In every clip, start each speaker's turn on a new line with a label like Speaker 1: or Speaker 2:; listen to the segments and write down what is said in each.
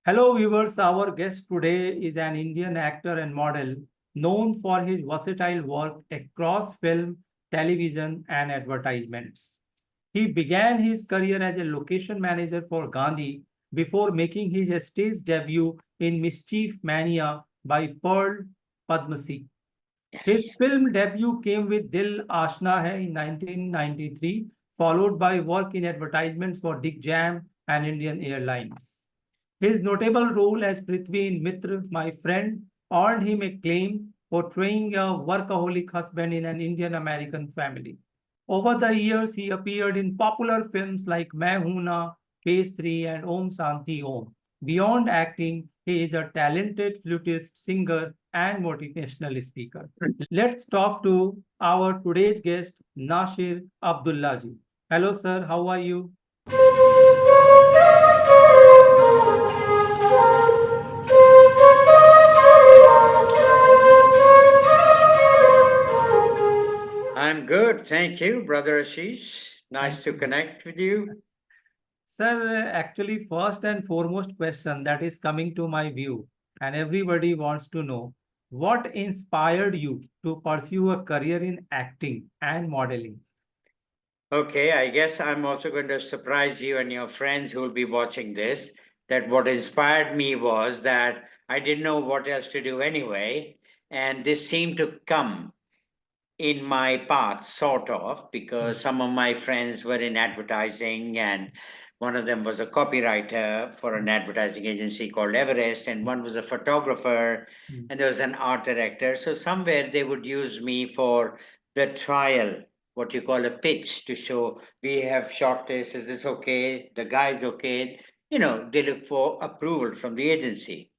Speaker 1: Hello viewers, our guest today is an Indian actor and model known for his versatile work across film, television and advertisements. He began his career as a location manager for Gandhi before making his stage debut in Mischief Mania by 𝗫𝗀𝗵𝗫. His
Speaker 2: Yes.
Speaker 1: film debut came with Dil Ashna Hai in 1993, followed by work in advertisements for Dick Jam and Indian Airlines. His notable role as Prithvi in 𝗪𝗏, My Friend, earned him acclaim, portraying a workaholic husband in an Indian-American family. Over the years, he appeared in popular films like मैं हूं ना, Phase 3 and Om Shanti Om. Beyond acting, he is a talented flutist, singer, and motivational speaker. Let's talk to our today's guest, Nasir Abdullah ji. Hello, sir. How are you?
Speaker 2: I'm good, thank you, Brother Ashish. Nice
Speaker 1: Thank
Speaker 2: to
Speaker 1: you.
Speaker 2: connect with you.
Speaker 1: Sir, actually, first and foremost question that is coming to my view, and everybody wants to know what inspired you to pursue a career in acting and modeling?
Speaker 2: Okay, I guess I'm also going to surprise you and your friends who will be watching this. That what inspired me was that I didn't know what else to do anyway, and this seemed to come in my path, sort of, because some of my friends were in advertising, and one of them was a copywriter for an advertising agency called Everest, and one was a photographer,
Speaker 1: Mm.
Speaker 2: and there was an art director. So somewhere they would use me for the trial, what you call a pitch, to show we have shot this, is this okay? The guy's okay. They look for approval from the agency.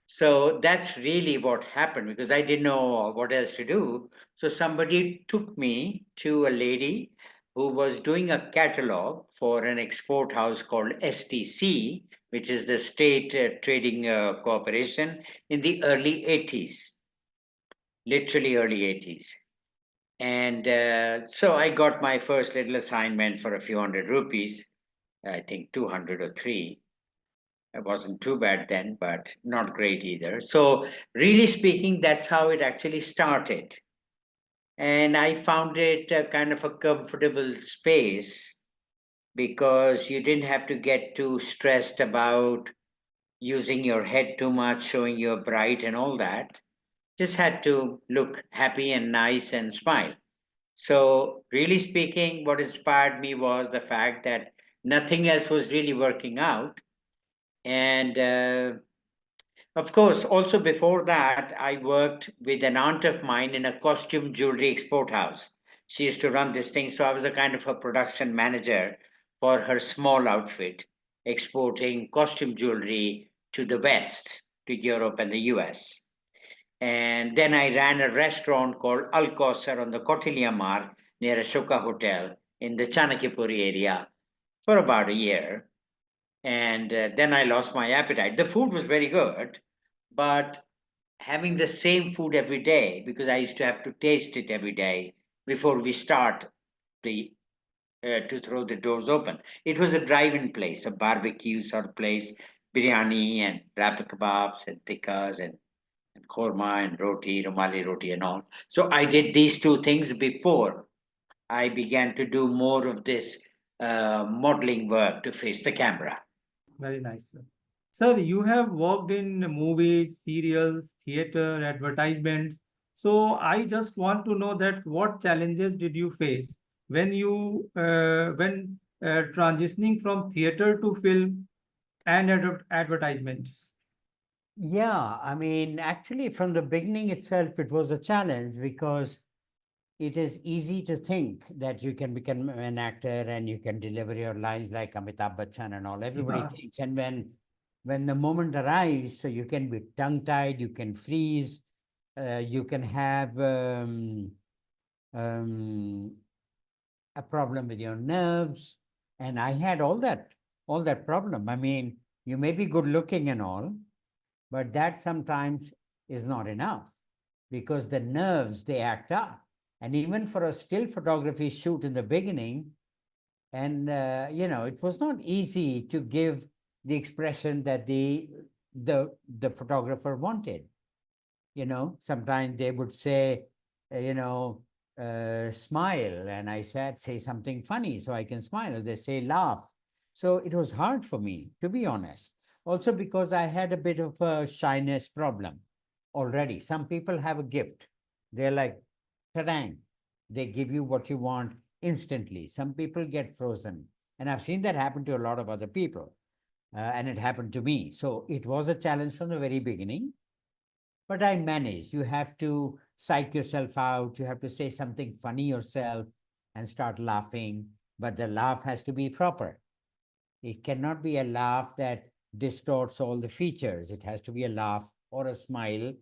Speaker 2: So that's really what happened because I didn't know what else to do. So somebody took me to a lady who was doing a catalog for an export house called STC, which is the State Trading Corporation, in the early 80s, literally early 80s. And so I got my first little assignment for a few hundred rupees, I think 200 or three. It wasn't too bad then, but not great either. So, really speaking, that's how it actually started. And I found it a kind of a comfortable space because you didn't have to get too stressed about using your head too much, showing you're bright and all that. Just had to look happy and nice and smile. So, really speaking, what inspired me was the fact that nothing else was really working out. And of course, also before that, I worked with an aunt of mine in a costume jewelry export house. She used to run this thing, so I was a kind of a production manager for her small outfit, exporting costume jewelry to the West, to Europe and the US. And then I ran a restaurant called 𝗪𝗀𝗁𝗁 on the Kautilya Marg near Ashoka Hotel in the Chanakyapuri area for about a year. And then I lost my appetite. The food was very good, but having the same food every day, because I used to have to taste it every day before we start the to throw the doors open. It was a drive-in place, a barbecue sort of place, biryani and wrapper kebabs and tikkas and korma and roti, rumali roti and all. So I did these two things before I began to do more of this modeling work to face the camera.
Speaker 1: Very nice, sir. Sir, you have worked in movies, serials, theater, advertisements. So I just want to know that what challenges did you face when transitioning from theater to film and advertisements?
Speaker 3: Yeah, I mean, actually, from the beginning itself, it was a challenge because it is easy to think that you can become an actor and you can deliver your lines like Amitabh Bachchan and all. Everybody
Speaker 1: Yeah.
Speaker 3: thinks, and when the moment arrives, so you can be tongue-tied, you can freeze, you can have um, a problem with your nerves, and I had all that problem. I mean, you may be good looking and all, but that sometimes is not enough because the nerves, they act up. And even for a still photography shoot in the beginning, and it was not easy to give the expression that the the photographer wanted. Sometimes they would say, smile, and I said, say something funny so I can smile. Or they say laugh. So it was hard for me, to be honest. Also because I had a bit of a shyness problem already. Some people have a gift. They're like, ta-dang, they give you what you want instantly. Some people get frozen. And I've seen that happen to a lot of other people. And it happened to me. So it was a challenge from the very beginning. But I managed. You have to psych yourself out. You have to say something funny yourself and start laughing. But the laugh has to be proper. It cannot be a laugh that distorts all the features. It has to be a laugh or a smile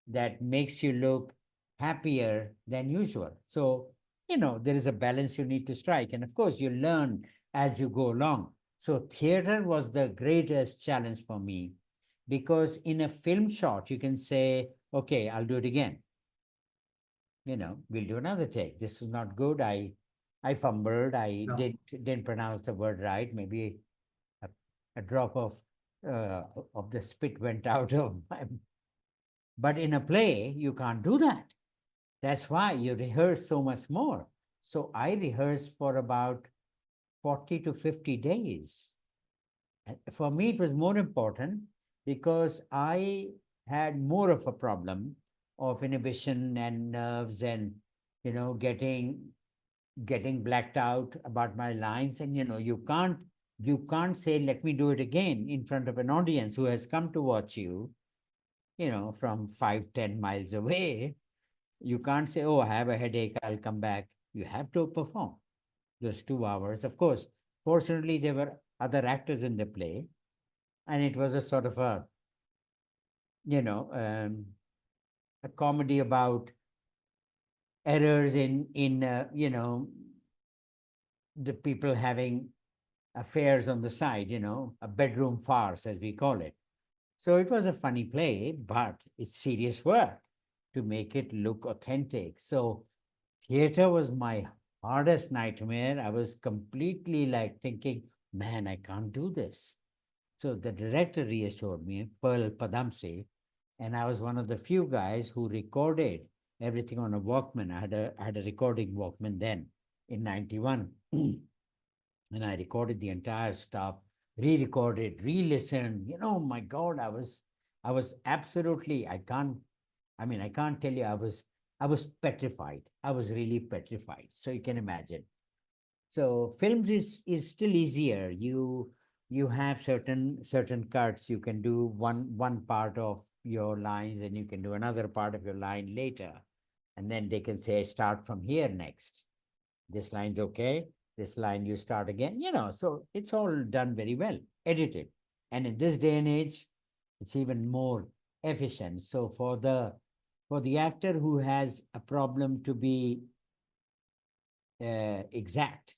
Speaker 3: that makes you look happier than usual. So, there is a balance you need to strike. And of course, you learn as you go along. So theater was the greatest challenge for me, because in a film shot, you can say, okay, I'll do it again. We'll do another take. This was not good. I fumbled. I
Speaker 1: No.
Speaker 3: didn't pronounce the word right. Maybe a drop of the spit went out of my. But in a play, you can't do that. That's why you rehearse so much more. So I rehearsed for about 40 to 50 days. And for me, it was more important because I had more of a problem of inhibition and nerves and, getting blacked out about my lines. And, you can't say, let me do it again in front of an audience who has come to watch you, from 5-10 miles away. You can't say, oh, I have a headache, I'll come back. You have to perform those 2 hours. Of course, fortunately, there were other actors in the play, and it was a sort of a comedy about errors in the people having affairs on the side, a bedroom farce, as we call it. So it was a funny play, but it's serious work to make it look authentic. So theater was my hardest nightmare. I was completely like thinking, man, I can't do this. So the director reassured me, 𝗡𝘀𝗶𝗵, and I was one of the few guys who recorded everything on a Walkman. I had a recording Walkman then in 91. And I recorded the entire stuff, re-recorded, re-listened. My God, I was absolutely, I can't tell you, I was petrified. I was really petrified. So you can imagine. So films is still easier. You have certain cuts. You can do one part of your lines, then you can do another part of your line later. And then they can say, start from here next. This line's okay. This line you start again. So it's all done very well, edited. And in this day and age, it's even more efficient. So for the actor who has a problem to be exact,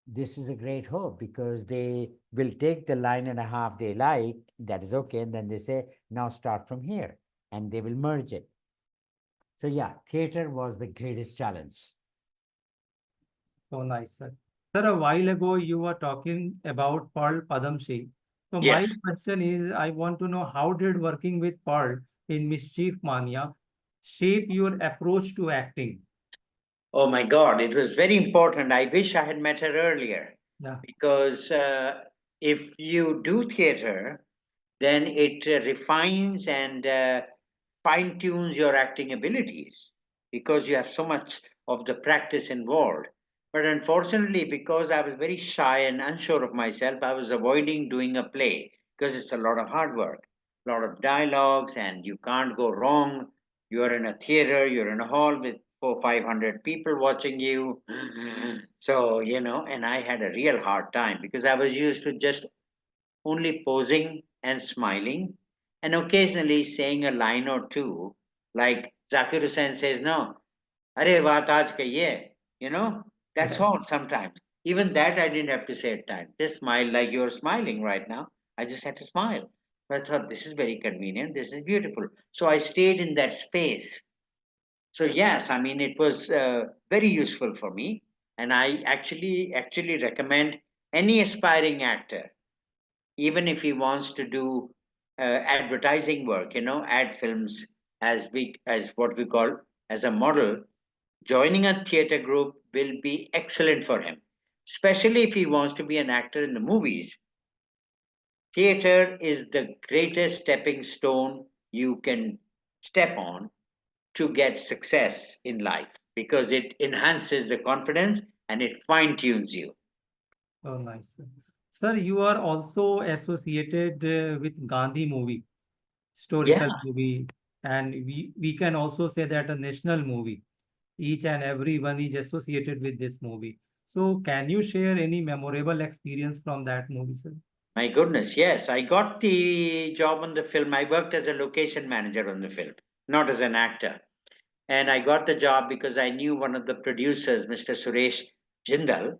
Speaker 3: this is a great hope, because they will take the line and a half they like, that is okay, and then they say, now start from here, and they will merge it. So yeah, theater was the greatest challenge.
Speaker 1: So nice, sir. Sir, a while ago you were talking about 𝗓𝗨𝗂𝗵𝗁. So my
Speaker 2: Yes.
Speaker 1: question is, I want to know, how did working with Pearl in Mischief Mania shape your approach to acting?
Speaker 2: Oh my God, it was very important. I wish I had met her earlier,
Speaker 1: Yeah.
Speaker 2: because if you do theater, then it refines and fine tunes your acting abilities, because you have so much of the practice involved. But unfortunately, because I was very shy and unsure of myself, I was avoiding doing a play, because it's a lot of hard work, a lot of dialogues, and you can't go wrong. You're in a theater, you're in a hall with 400-500 people watching you. So, and I had a real hard time, because I was used to just only posing and smiling, and occasionally saying a line or two, like Zakir Hussain says, no, 𝗓𝗲𝗁𝗂𝗏𝗁 𝗂𝗏, that's all
Speaker 1: Yes.
Speaker 2: sometimes. Even that I didn't have to say at times. Just smile like you're smiling right now. I just had to smile. But I thought, this is very convenient, this is beautiful. So I stayed in that space. So yes, it was very useful for me. And I actually recommend any aspiring actor, even if he wants to do advertising work, ad films as what we call as a model, joining a theater group will be excellent for him, especially if he wants to be an actor in the movies. Theater is the greatest stepping stone you can step on to get success in life because it enhances the confidence and it fine tunes you.
Speaker 1: Oh, nice. Sir, you are also associated with Gandhi movie, historical
Speaker 2: Yeah,
Speaker 1: movie, and we can also say that a national movie. Each and every one is associated with this movie. So, can you share any memorable experience from that movie, sir?
Speaker 2: my goodness, yes. I got the job on the film. I worked as a location manager on the film, not as an actor. And I got the job because I knew one of the producers, Mr. Suresh Jindal,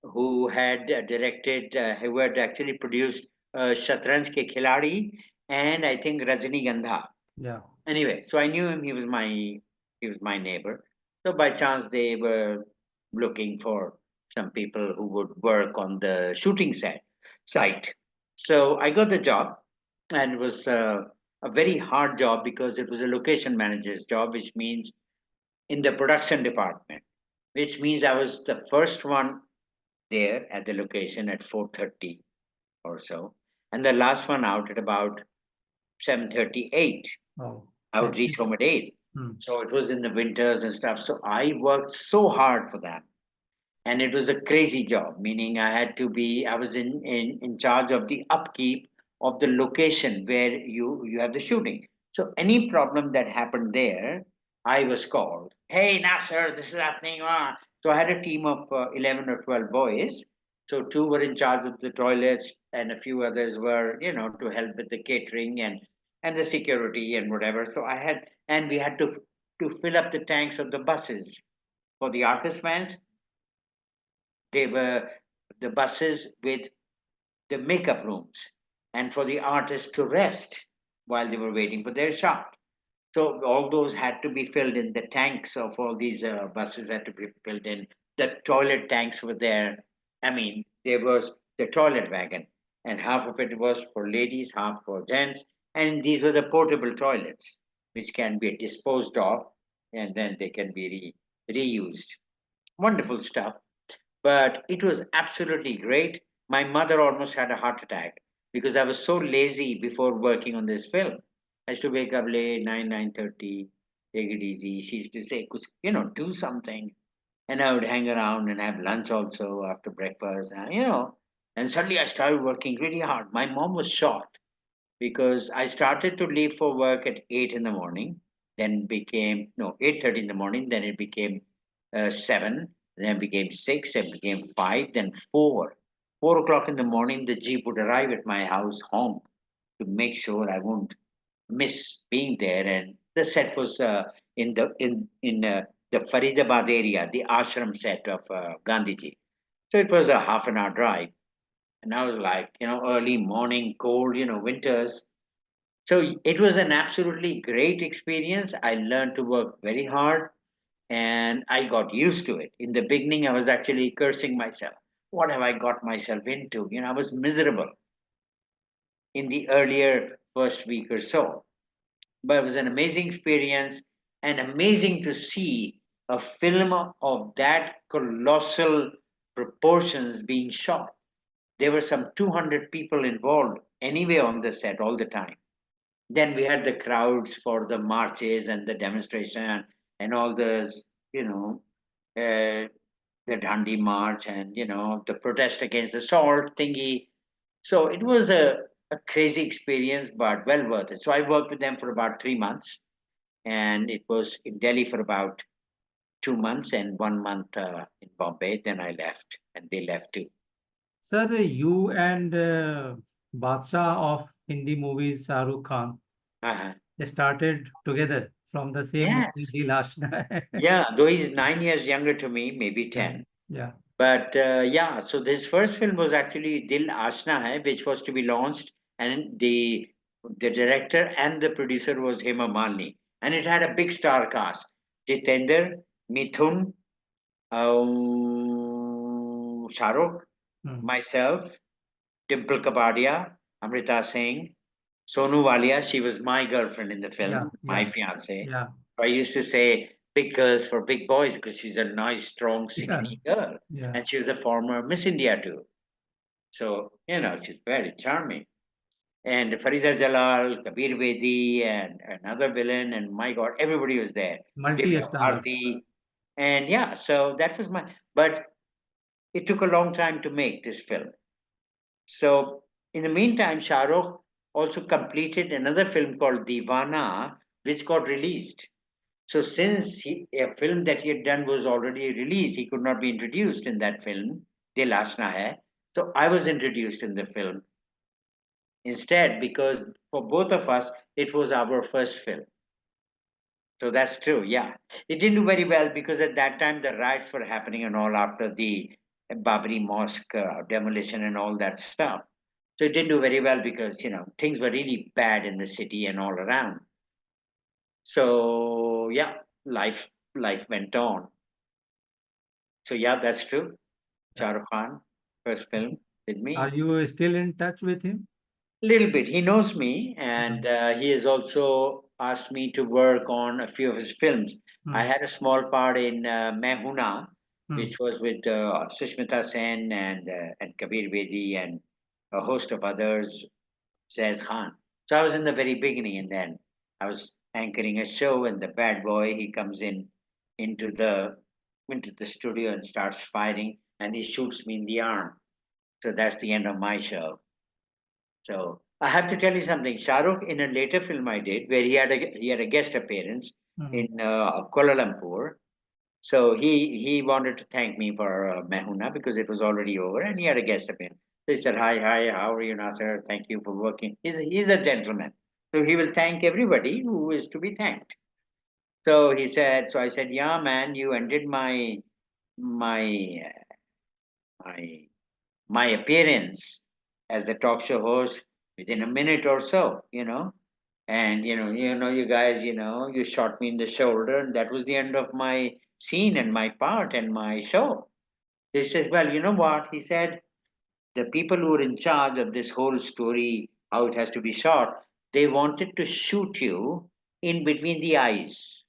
Speaker 2: who had who had actually produced 𝗪𝗃𝗁𝗁 𝗪𝗃𝗁𝗁 and I think Rajnigandha.
Speaker 1: Yeah.
Speaker 2: Anyway, so I knew him. He was my neighbor. So by chance they were looking for some people who would work on the shooting site. So I got the job, and it was a very hard job because it was a location manager's job, which means in the production department, which means I was the first one there at the location at 4:30 or so, and the last one out at about 7:38.
Speaker 1: Oh,
Speaker 2: I would reach
Speaker 1: hectic.
Speaker 2: home at 8.
Speaker 1: Hmm.
Speaker 2: So it was in the winters and stuff. So I worked so hard for that. And it was a crazy job, meaning I was in charge of the upkeep of the location where you have the shooting. So any problem that happened there, I was called. Hey, Nasser, this is happening. So I had a team of 11 or 12 boys. So two were in charge of the toilets, and a few others were, to help with the catering and the security and whatever. So and we had to fill up the tanks of the buses for the artist vans. They were the buses with the makeup rooms and for the artists to rest while they were waiting for their shot. So all those had to be filled in. The tanks of all these buses had to be filled in. The toilet tanks were there. I mean, there was the toilet wagon, and half of it was for ladies, half for gents. And these were the portable toilets, which can be disposed of, and then they can be reused. Wonderful stuff, but it was absolutely great. My mother almost had a heart attack because I was so lazy before working on this film. I used to wake up late, 9:30, take it easy. She used to say, do something. And I would hang around and have lunch also after breakfast, And suddenly I started working really hard. My mom was shocked because I started to leave for work at 8 in the morning, then became, no, 8:30 in the morning, then it became 7, then it became 6, then became 5, then 4. 4 o'clock in the morning, the Jeep would arrive at my house home to make sure I won't miss being there. And the set was in the Faridabad area, the ashram set of Gandhiji. So it was a half an hour drive. And I was like, early morning, cold, winters. So it was an absolutely great experience. I learned to work very hard and I got used to it. In the beginning, I was actually cursing myself. What have I got myself into? I was miserable in the earlier first week or so. But it was an amazing experience and amazing to see a film of that colossal proportions being shot. There were some 200 people involved anyway on the set all the time. Then we had the crowds for the marches and the demonstration and all you know, uh, the Dandi March and, the protest against the salt thingy. So it was a crazy experience, but well worth it. So I worked with them for about 3 months, and it was in Delhi for about 2 months and 1 month in Bombay. Then I left, and they left too.
Speaker 1: Sir, you and Badshah of Hindi movies, Shah Rukh Khan,
Speaker 2: Uh-huh.
Speaker 1: they started together from the same movie,
Speaker 2: Yes.
Speaker 1: Dil Ashna.
Speaker 2: Yeah, though he's 9 years younger to me, maybe
Speaker 1: Yeah,
Speaker 2: 10.
Speaker 1: yeah.
Speaker 2: But yeah, so this first film was actually Dil Ashna Hai, which was to be launched, and the director and the producer was Hema Malini, and it had a big star cast: Jitender, Mithun, Shahrukh,
Speaker 1: Hmm.
Speaker 2: myself, 𝗡𝘀𝗶𝗿, Amrita Singh. Sonu Walia, she was my girlfriend in the film,
Speaker 1: Yeah,
Speaker 2: my
Speaker 1: yeah,
Speaker 2: fiance.
Speaker 1: yeah,
Speaker 2: I used to say big girls for big boys because she's a nice, strong,
Speaker 1: yeah,
Speaker 2: skinny girl.
Speaker 1: yeah.
Speaker 2: And she was a former Miss India too. So, she's very charming. And Farida Jalal, 𝗪𝗏𝗁𝗵, and another villain, and my God, everybody was there. Divya
Speaker 1: Multi-starrer.
Speaker 2: Bharti. And yeah, so that was but it took a long time to make this film. So in the meantime, Shah Rukh also completed another film called Deewana, which got released. So since a film that he had done was already released, he could not be introduced in that film, Dil Aashna Hai. So I was introduced in the film instead, because for both of us, it was our first film. So that's true, yeah. It didn't do very well because at that time the riots were happening and all after the Babri Mosque demolition and all that stuff. So it didn't do very well because, things were really bad in the city and all around. So yeah, life went on. So yeah, that's true. Shah Rukh Khan, first film with
Speaker 1: Are
Speaker 2: me.
Speaker 1: you still in touch with him?
Speaker 2: Little bit. He knows me, and he has also asked me to work on a few of his films. I
Speaker 1: Hmm,
Speaker 2: had a small part in 𝗪𝗏𝘁𝗵𝗏,
Speaker 1: hmm,
Speaker 2: which was with Sushmita Sen and 𝗪𝗏𝗁𝗵𝗁 and a host of others, Zaid Khan. So I was in the very beginning, and then I was anchoring a show, and the bad boy he comes into the into the studio and starts fighting, and he shoots me in the arm. So that's the end of my show. So I have to tell you something. Shah Rukh, in a later film I did, where he had a guest appearance
Speaker 1: hmm.
Speaker 2: in Kuala Lumpur. So he wanted to thank me for 𝗪𝗏𝘁𝗵 because it was already over, and he had a guest appearance. So he said, "Hi, how are you, Nasser? Thank you for working." He's the gentleman, so he will thank everybody who is to be thanked. So he said, so I said, "Yeah, man, you ended my my my appearance as the talk show host within a minute or so, and you guys, you shot me in the shoulder, and that was the end of my scene and my part and my show." He said, "Well, you know what?" He said, "The people who are in charge of this whole story, how it has to be shot, they wanted to shoot you in between the eyes."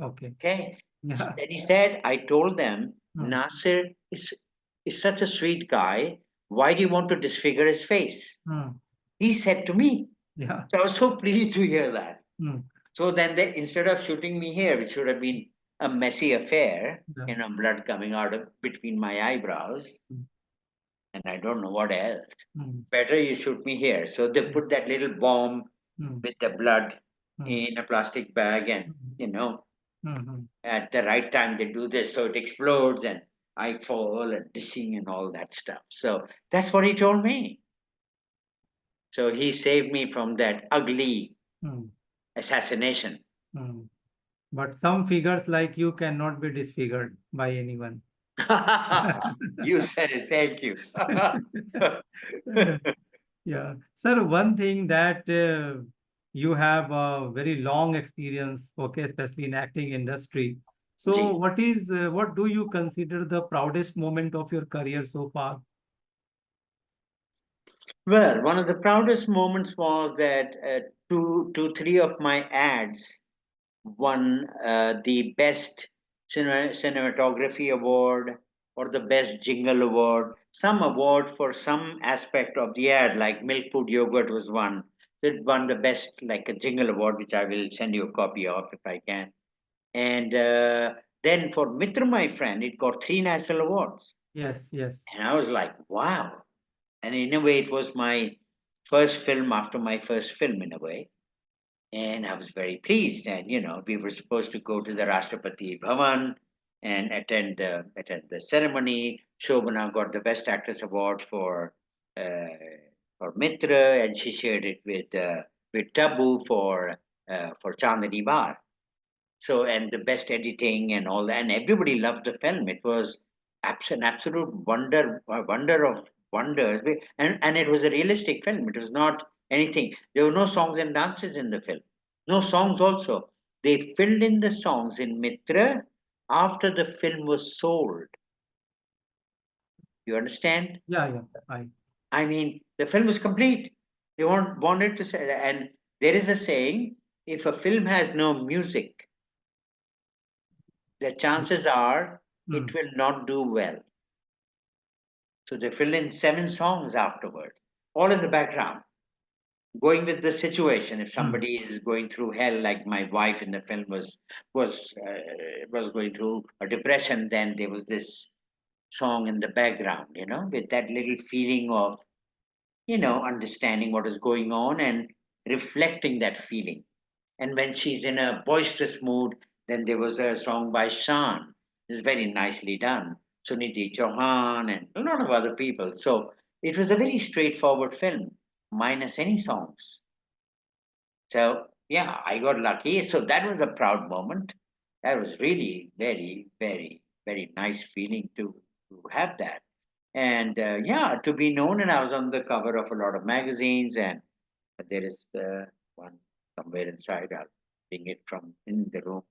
Speaker 1: Okay.
Speaker 2: Okay.
Speaker 1: Yeah.
Speaker 2: Then he said, I told them,
Speaker 1: Hmm,
Speaker 2: Nasir is such a sweet guy. Why do you want to disfigure his face?
Speaker 1: hmm,
Speaker 2: He said to me.
Speaker 1: yeah.
Speaker 2: So I was so pleased to hear that.
Speaker 1: Hmm,
Speaker 2: So then instead of shooting me here, which should have been a messy affair,
Speaker 1: yeah.
Speaker 2: blood coming out of between my eyebrows,
Speaker 1: Hmm,
Speaker 2: and I don't know what else.
Speaker 1: hmm,
Speaker 2: Better you shoot me here. So they put that little bomb
Speaker 1: hmm,
Speaker 2: with the blood
Speaker 1: hmm,
Speaker 2: in a plastic bag, and
Speaker 1: hmm, hmm.
Speaker 2: at the right time they do this, so it explodes and I fall and dishing and all that stuff. So that's what he told me. So he saved me from that ugly
Speaker 1: Hmm,
Speaker 2: assassination.
Speaker 1: hmm. But some figures like you cannot be disfigured by anyone.
Speaker 2: You said it. Thank you.
Speaker 1: Yeah. Sir, one thing that you have a very long experience, okay, especially in acting industry. So
Speaker 2: Gee.
Speaker 1: what do you consider the proudest moment of your career so far?
Speaker 2: Well, one of the proudest moments was that three of my ads won the best cinematography award or the best jingle award, some award for some aspect of the ad, like milk food yogurt was one. It won the best, like a jingle award, which I will send you a copy of if I can. And then for Mitra, my friend, it got three national awards.
Speaker 1: Yes, yes.
Speaker 2: And I was like, wow. And in a way, it was my first film after my first film, in a way. And I was very pleased. And we were supposed to go to the 𝗪𝗲𝗁𝗵𝗏 Bhavan and attend the ceremony. Shobana got the Best Actress Award for Mitra, and she shared it with Tabu for Chandni Bar. So, and the best editing and all that, and everybody loved the film. It was an absolute wonder, a wonder of wonders. And it was a realistic film. It was not anything. There were no songs and dances in the film. No songs also. They filled in the songs in Mitra after the film was sold. You understand?
Speaker 1: Yeah, yeah. I.
Speaker 2: I mean, the film was complete. They wanted to say, and there is a saying: if a film has no music, the chances are it will not do well. So they filled in 7 songs afterwards, all in the background, going with the situation. If somebody is going through hell, like my wife in the film was going through a depression, then there was this song in the background, with that little feeling of, understanding what is going on and reflecting that feeling. And when she's in a boisterous mood, then there was a song by Shah. It's very nicely done. Parineeti Chopra and a lot of other people. So it was a very straightforward film, minus any songs. So yeah, I got lucky. So that was a proud moment. That was really very, very, very nice feeling to have that. And yeah, to be known, and I was on the cover of a lot of magazines, and there is one somewhere inside. I'll bring it from in the room,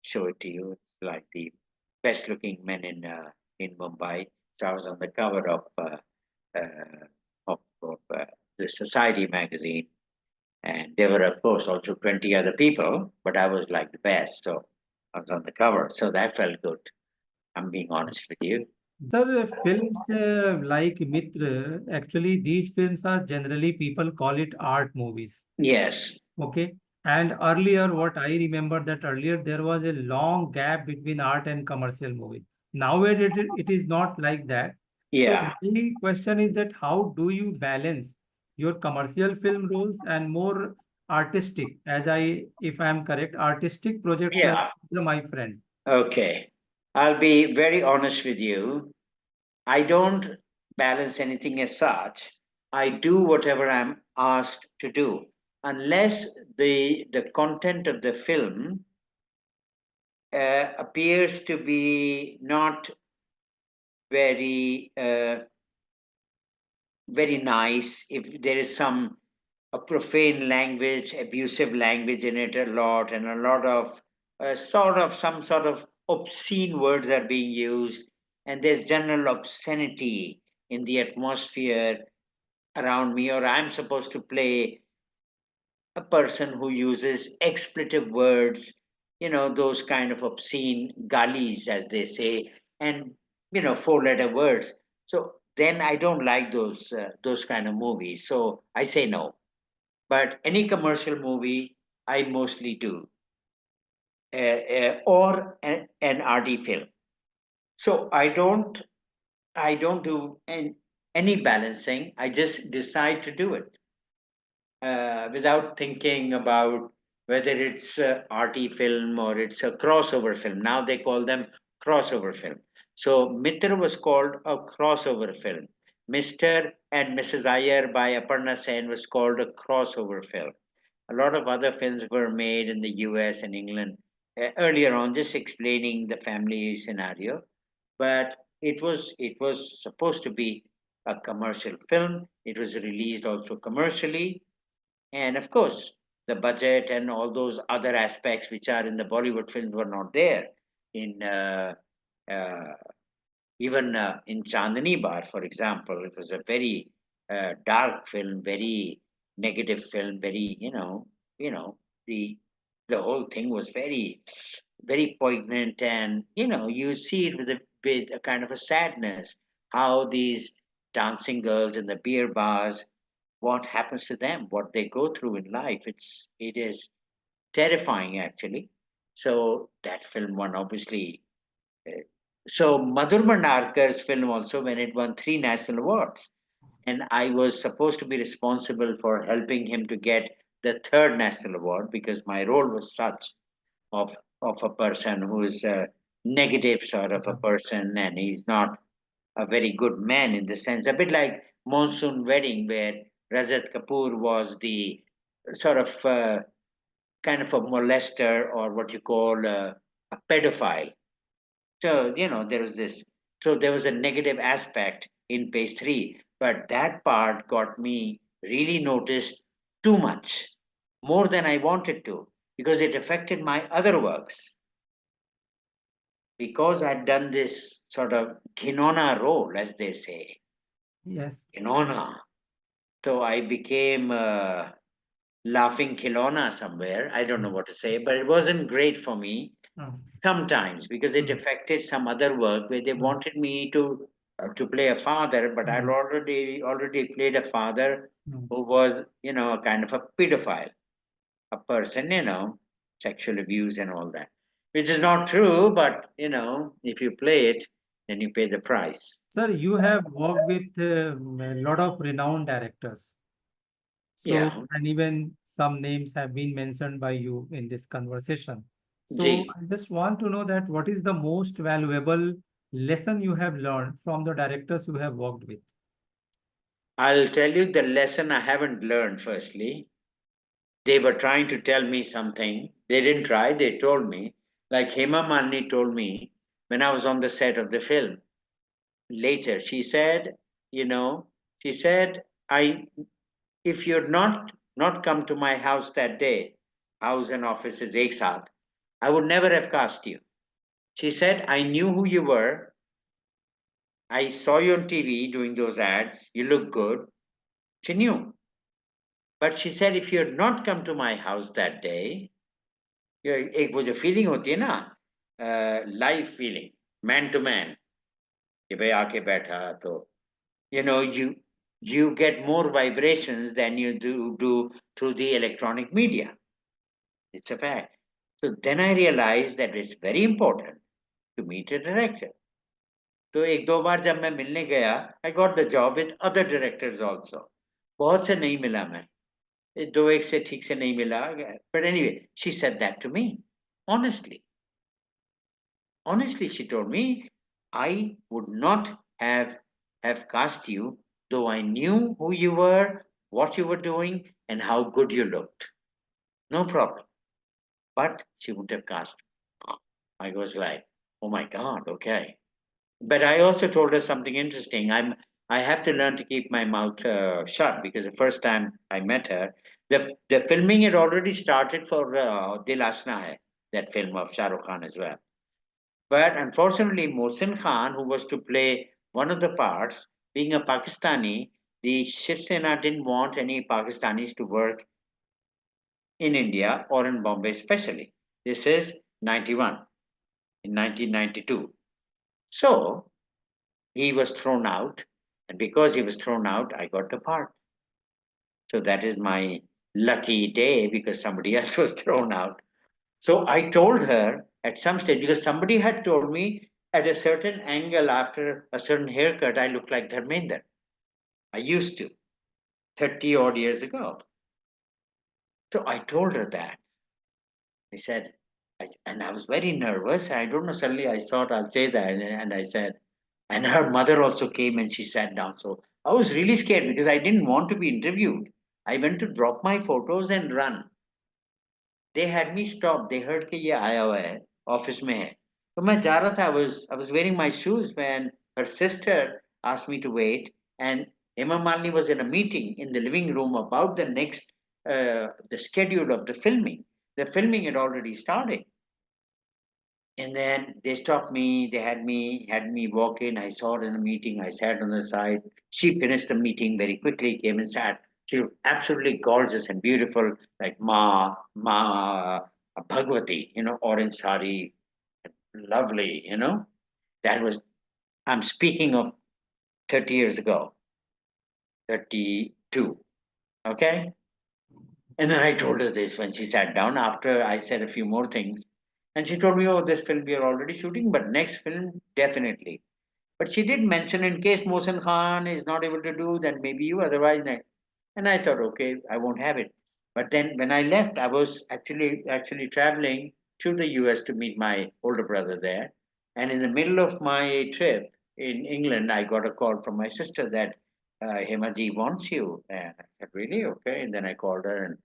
Speaker 2: show it to you. It's like the best looking men in Mumbai. So I was on the cover of the Society magazine, and there were of course also 20 other people, but I was like the best. So I was on the cover. So that felt good. I'm being honest with you.
Speaker 1: Sir, films like Mitra, actually, these films are generally people call it art movies.
Speaker 2: Yes.
Speaker 1: Okay. And earlier, what I remember that earlier there was a long gap between art and commercial movies. Nowadays, it is not like that. So
Speaker 2: Yeah.
Speaker 1: the question is that how do you balance your commercial film roles and more artistic, if I am correct, artistic projects like
Speaker 2: Yeah.
Speaker 1: My Friend?
Speaker 2: Okay. I'll be very honest with you. I don't balance anything as such. I do whatever I'm asked to do, unless the content of the film appears to be not very very nice. If there is some a profane language, abusive language in it a lot, and a lot of some sort of obscene words are being used, and there's general obscenity in the atmosphere around me, or I'm supposed to play a person who uses expletive words, those kind of obscene gullies, as they say, and 4-letter words. So then I don't like those kind of movies. So I say no. But any commercial movie, I mostly do, or an RD film. So I don't do any balancing. I just decide to do it without thinking about whether it's a arty film or it's a crossover film. Now they call them crossover film. So Mitra was called a crossover film. Mr. and Mrs. Iyer by Aparna Sen was called a crossover film. A lot of other films were made in the US and England earlier on, just explaining the family scenario. But it was supposed to be a commercial film. It was released also commercially, and of course, the budget and all those other aspects which are in the Bollywood films were not there. In uh, even in Chandni Bar, for example, it was a very dark film, very negative film, very the the whole thing was very very poignant, and you see it with a kind of a sadness how these dancing girls in the beer bars, what happens to them, what they go through in life. It is terrifying actually. So that film won obviously. uh, So Madhur Bhandarkar's film also, when it won 3 national awards, and I was supposed to be responsible for helping him to get the third national award because my role was such of a person who is a negative sort of a person, and he's not a very good man in the sense, a bit like Monsoon Wedding, where Rajat Kapoor was the sort of kind of a molester, or what you call a pedophile. So, there was a negative aspect in page 3, but that part got me really noticed too much, more than I wanted to, because it affected my other works. Because I'd done this sort of Ghinona role, as they say,
Speaker 1: Yes.
Speaker 2: Ghinona. So I became laughing khilona somewhere. I don't know what to say, but it wasn't great for me sometimes because it affected some other work where they wanted me to play a father, but I'd already played a father who was, a kind of a pedophile, a person, sexual abuse and all that, which is not true, but if you play it, then you pay the price.
Speaker 1: Sir, you have worked with a lot of renowned directors. So,
Speaker 2: Yeah.
Speaker 1: and even some names have been mentioned by you in this conversation. So,
Speaker 2: Ji.
Speaker 1: I just want to know that what is the most valuable lesson you have learned from the directors you have worked with?
Speaker 2: I'll tell you the lesson I haven't learned. Firstly, they were trying to tell me something. They didn't try, they told me. Like Hema Malini told me when I was on the set of the film. Later, she said, she said, if you'd not come to my house that day, house and office is ek saath, I would never have cast you. She said, I knew who you were. I saw you on TV doing those ads. You look good. She knew. But she said, if you had not come to my house that day, एक वो जो feeling होती है ना, live feeling, man to man, कि भाई आके बैठा तो, you get more vibrations than you do through the electronic media. It's a fact. So then I realized that it's very important to meet a director. तो एक दो बार जब मैं मिलने गया, I got the job with other directors also. बहुत से नहीं मिला मैं. दो एक से ठीक से नहीं मिला. But anyway, she said that to me, honestly. Honestly, she told me, I would not have cast you, though I knew who you were, what you were doing, and how good you looked. No problem. But she wouldn't have cast me. I was like, oh my God, okay. But I also told her something interesting. I have to learn to keep my mouth shut because the first time I met her, the filming had already started for 𝗓𝗏𝗁 hai, that film of Shah Rukh Khan as well. But unfortunately, Mohsin Khan, who was to play one of the parts, being a Pakistani, the Shiv Sena didn't want any Pakistanis to work in India or in Bombay especially. This is 91, in 1992. So he was thrown out, and because he was thrown out, I got the part. So that is my lucky day because somebody else was thrown out. So I told her at some stage, because somebody had told me at a certain angle after a certain haircut, I look like Dharmender. I used to, 30 odd years ago. So I told her that. I said, and I was very nervous. I don't know, suddenly I thought I'll say that. And I said, and her mother also came and she sat down. So I was really scared because I didn't want to be interviewed. I went to drop my photos and run. They had me stop. They heard कि ये आया हुआ है, office में है. तो मैं जा रहा था. I was wearing my shoes when her sister asked me to wait, and Hema Malini was in a meeting in the living room about the next the schedule of the filming. The filming had already started. And then they stopped me. They had me walk in. I saw her in a meeting. I sat on the side. She finished the meeting very quickly. Came and sat. She looked absolutely gorgeous and beautiful, like Bhagwati, orange sari, lovely. That was. I'm speaking of 30 years ago. 32. Okay. And then I told her this when she sat down. After I said a few more things, and she told me, "Oh, this film we are already shooting, but next film definitely." But she did mention in case Mohsen Khan is not able to do, then maybe you, otherwise next. And I thought, okay, I won't have it. But then when I left, I was actually traveling to the US to meet my older brother there. And in the middle of my trip in England, I got a call from my sister that Hemaji wants you. And I said, really? Okay. And then I called her. And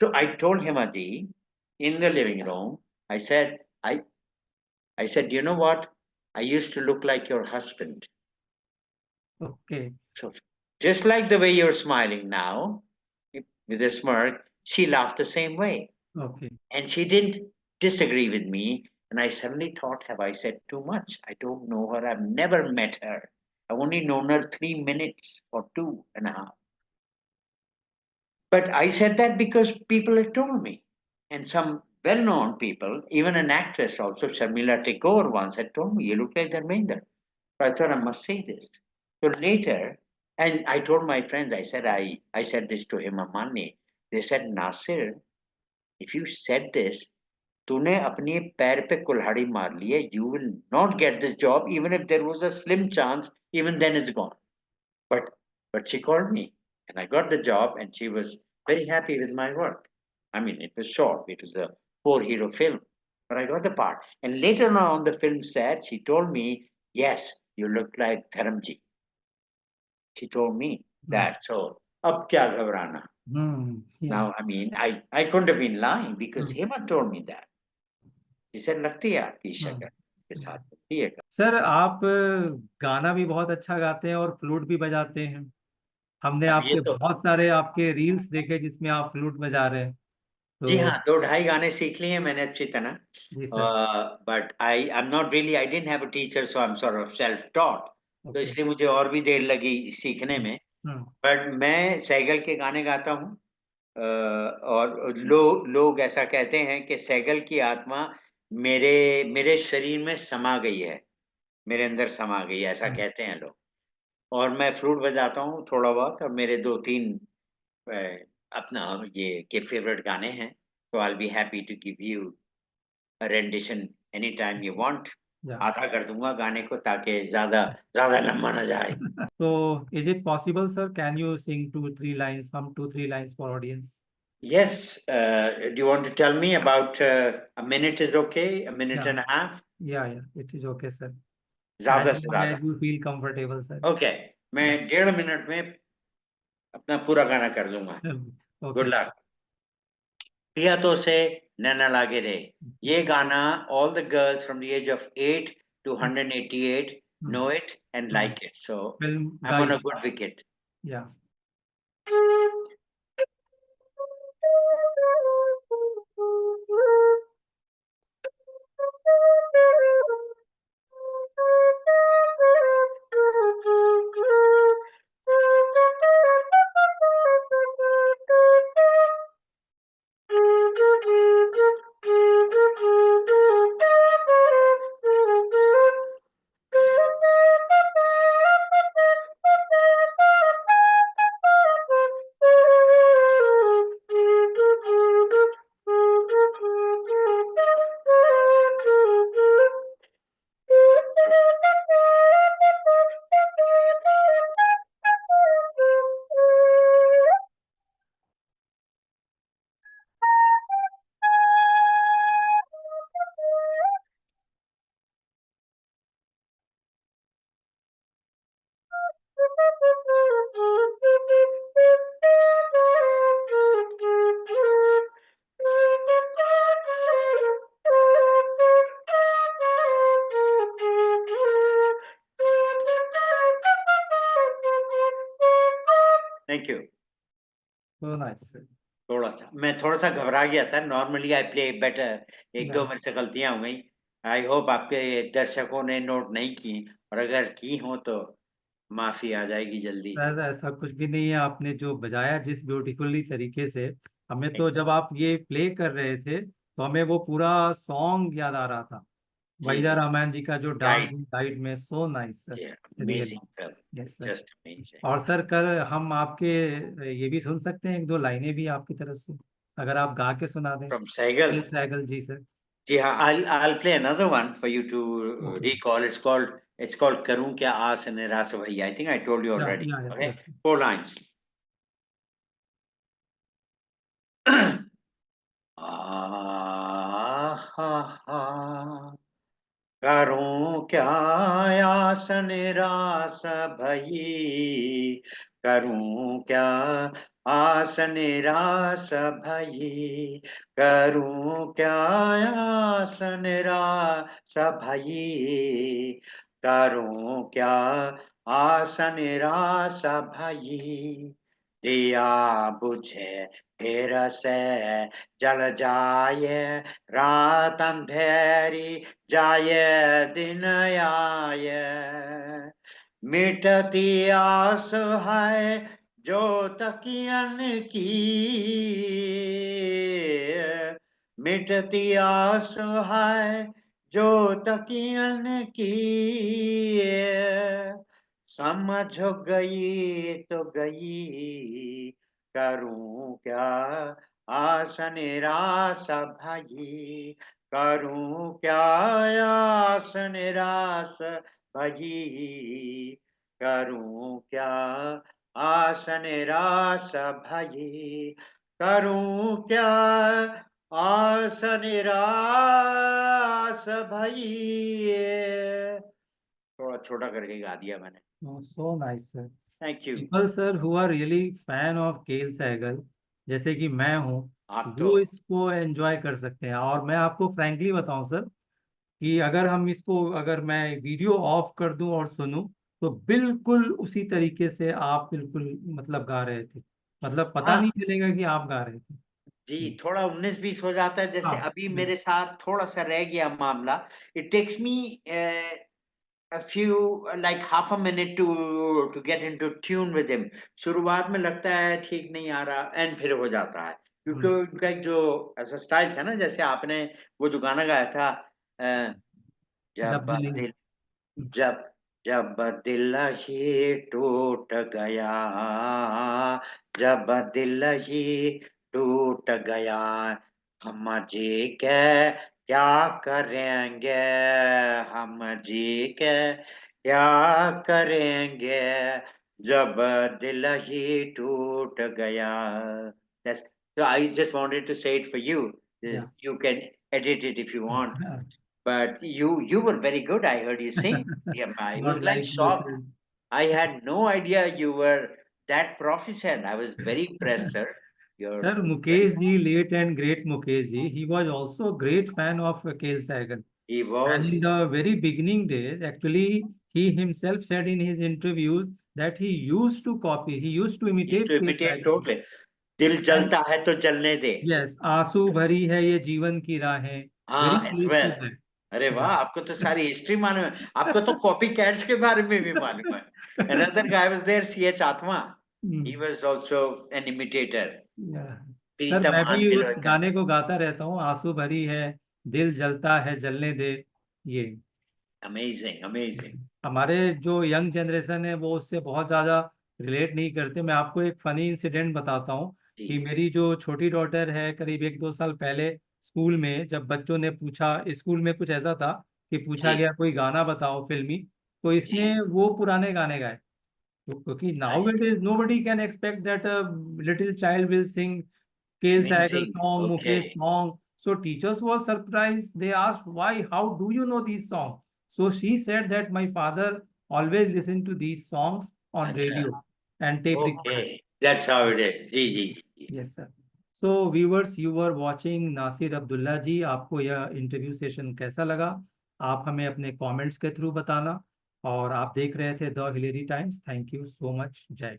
Speaker 2: so I told Hemaji in the living room, I said, I said, you know what? I used to look like your husband.
Speaker 1: Okay.
Speaker 2: So just like the way you're smiling now, with a smirk, she laughed the same way.
Speaker 1: Okay.
Speaker 2: And she didn't disagree with me. And I suddenly thought, have I said too much? I don't know her. I've never met her. I've only known her 3 minutes or 2.5. But I said that because people had told me. And some well-known people, even an actress also, 𝗪𝗲𝗁𝗂𝗏𝗵 once had told me, you look like Dharmender. So I thought I must say this. So later, and I told my friends, I said this to him, Amani. They said, Nasir, if you said this, तूने अपने पैर पे कुल्हाड़ी मार ली है, you will not get this job, even if there was a slim chance, even then it's gone. But she called me and I got the job and she was very happy with my work. I mean, it was short, it was a 4-hero film, but I got the part. And later on the film set, she told me, yes, you look like Dharamji. She told me that. So, ab kya ghabrana?
Speaker 1: Yeah.
Speaker 2: Now, I mean, I couldn't have been lying because Hema told me that. She said, लगती है आपकी शक्ल के साथ लगती है।
Speaker 1: Sir आप गाना भी बहुत अच्छा गाते हैं और फ्लूट भी बजाते हैं। हमने
Speaker 2: अब ये
Speaker 1: आपके
Speaker 2: तो
Speaker 1: बहुत सारे आपके रील्स देखे जिसमें आप फ्लूट बजा रहे हैं।
Speaker 2: जी
Speaker 1: तो
Speaker 2: हाँ, 2-2.5 गाने सीख लिए हैं मैंने अच्छी तरह।
Speaker 1: जी sir.
Speaker 2: But I'm not really, I didn't have a teacher, so I'm sort of self-taught. तो इसलिए मुझे और भी देर लगी सीखने में। बट मैं सैगल के गाने गाता हूँ। और लोग ऐसा कहते हैं कि सैगल की आत्मा मेरे शरीर में समा गई है, मेरे अंदर समा गई है, ऐसा कहते हैं लोग। और मैं फ्लूट बजाता हूँ थोड़ा बहुत और मेरे 2-3 अपना ये के फेवरेट गाने हैं। So I'll be happy to give you a rendition anytime you want. आधा कर दूंगा गाने को ताकि ज्यादा लंबा ना जाए।
Speaker 1: So is it possible, sir? Can you sing 2-3 lines, 2-3 lines for audience?
Speaker 2: Yes. Do you want to tell me about a minute is okay? A minute and a half?
Speaker 1: Yeah, it is okay, sir.
Speaker 2: ज्यादा से ज्यादा।
Speaker 1: As you feel comfortable, sir.
Speaker 2: Okay. मैं 1.5 minute में अपना पूरा गाना कर दूंगा। Good luck. पिया तो से नैना लागे रे। ये गाना all the girls from the age of 8 to 188 know it and like it. So I'm on a good wicket.
Speaker 1: Yeah.
Speaker 2: Thank you.
Speaker 1: So nice.
Speaker 2: थोड़ा सा घबरा गया था। Normally I play better. 1-2 मेरे से गलतियां हो गई। आई होप आपके दर्शकों ने नोट नहीं की और अगर की हो तो माफी आ जाएगी जल्दी।
Speaker 1: सर ऐसा कुछ भी नहीं है। आपने जो बजाया जिस ब्यूटीफुली तरीके से, हमें तो जब आप ये प्ले कर रहे थे तो हमें वो पूरा सॉन्ग याद आ रहा था। वहीदा रहमान जी का जो डांस गाइड में। So nice sir. Yes sir.
Speaker 2: Just amazing.
Speaker 1: और सर कल हम आपके ये भी सुन सकते हैं 1-2 लाइनें भी आपकी तरफ से, अगर आप गा के सुना दें।
Speaker 2: फ्रॉम सैगल।
Speaker 1: सैगल जी सर।
Speaker 2: जी हाँ, I'll play another one for you to recall. It's called करूं क्या आस निराश भई. I think I told you already. Okay, 4 lines. करूं क्या आस निराश भई, करूं क्या आस निराश भई, करूं क्या आस निराश भई, करूं क्या आस निराश भई, दिया बुझे फिर से जल जाए, रात अंधेरी जाए दिन आए, मिटती आस है जो तकियन की मिटती आस है, जो तकियन की समझ गई तो गई, करूं क्या आस निराश भई, करूं क्या आस निराश भई, करूं क्या आस निराश भई, करूं क्या आस निराश भई। थोड़ा छोटा करके गा दिया मैंने।
Speaker 1: Oh, so nice, sir.
Speaker 2: Thank you.
Speaker 1: People, sir, who are really fan of केल सहगल, जैसे कि मैं हूँ,
Speaker 2: आप तो
Speaker 1: वो इसको एंजॉय कर सकते हैं। और मैं आपको फ्रैंकली बताऊं सर, कि अगर हम इसको, अगर मैं वीडियो ऑफ कर दूं और सुनूं, तो बिल्कुल उसी तरीके से आप बिल्कुल मतलब गा रहे थे। मतलब पता नहीं
Speaker 2: हाँ
Speaker 1: चलेगा कि आप गा रहे थे।
Speaker 2: जी, थोड़ा 19-20 हो जाता है, जैसे
Speaker 1: हाँ,
Speaker 2: अभी मेरे साथ थोड़ा सा रह गया मामला। It takes me a few like half a minute to get into tune with him। शुरुआत में लगता है ठीक नहीं आ रहा, एंड फिर हो जाता है, क्योंकि उनका एक जो ऐसा स्टाइल था ना, जैसे आपने वो जो गाना गाया था, अ, जब
Speaker 1: डबलिंग।
Speaker 2: दिल जब जब दिल ही टूट गया, जब दिल ही टूट गया, हम जी के क्या करेंगे, हम जी के क्या करेंगे, जब दिल ही टूट गया। That's, so I just wanted to say it for you.
Speaker 1: या
Speaker 2: This, you can edit it if you want. But you were very good. I heard you sing. Yeah, I
Speaker 1: not
Speaker 2: was like
Speaker 1: like you
Speaker 2: shocked.
Speaker 1: Sir.
Speaker 2: I had no idea you were that proficient. I was very impressed, sir. You're
Speaker 1: Sir,
Speaker 2: very.
Speaker 1: Mukesh ji, late and great Mukesh ji, he was also a great fan of Kel Sehgal.
Speaker 2: He
Speaker 1: And in
Speaker 2: was.
Speaker 1: the very beginning days, actually, he himself said in his interviews that he used to copy, he used to
Speaker 2: He used
Speaker 1: imitate
Speaker 2: to
Speaker 1: Kel
Speaker 2: imitate
Speaker 1: Sehgal.
Speaker 2: totally. दिल
Speaker 1: And
Speaker 2: जलता है तो जलने दे।
Speaker 1: yes, आंसू भरी है ये जीवन की राहें. Very
Speaker 2: हाँ, as
Speaker 1: close to
Speaker 2: well.
Speaker 1: that.
Speaker 2: अरे वाह,
Speaker 1: Yeah.
Speaker 2: आपको तो सारी हिस्ट्री मालूम है। आपको तो कॉपी कैट्स के बारे में भी मालूम है। Another guy was there, CH. आत्मा. He was also an imitator.
Speaker 1: Sir,
Speaker 2: Pritam
Speaker 1: मैं भी उस
Speaker 2: आंचलोकर।
Speaker 1: गाने को गाता रहता हूँ, आंसू भरी है, दिल जलता है, जलने दे, ये।
Speaker 2: Amazing, amazing.
Speaker 1: हमारे जो यंग जनरेशन है वो उससे बहुत ज़्यादा रिलेट नहीं करते। मैं आपको एक फनी इंसिडेंट बताता हूँ
Speaker 2: जी
Speaker 1: कि मेरी जो छोटी डॉटर है, करीब 1-2 साल पहले स्कूल में जब बच्चों ने पूछा, स्कूल में कुछ ऐसा था कि पूछा
Speaker 2: जी
Speaker 1: गया कोई गाना बताओ फिल्मी, तो
Speaker 2: जी।
Speaker 1: इसने वो पुराने गाने गाए। क्योंकि नाउ इट
Speaker 2: अच्छा,
Speaker 1: is nobody can expect that a little child will sing Kel Sehgal
Speaker 2: amazing.
Speaker 1: song, Mukesh
Speaker 2: Okay.
Speaker 1: song. So teachers were surprised. They asked, "Why? How do you know these songs?" So she said that my father always listened to these songs on
Speaker 2: अच्छा,
Speaker 1: radio and tape recorder.
Speaker 2: okay. That's how it is. जी जी जी।
Speaker 1: Yes, sir. So viewers, you were watching Nasir Abdullah ji. आपको यह interview session कैसा लगा? आप हमें अपने कमेंट्स के थ्रू बताना। और आप देख रहे थे the Hillary times. Thank you so much. जय।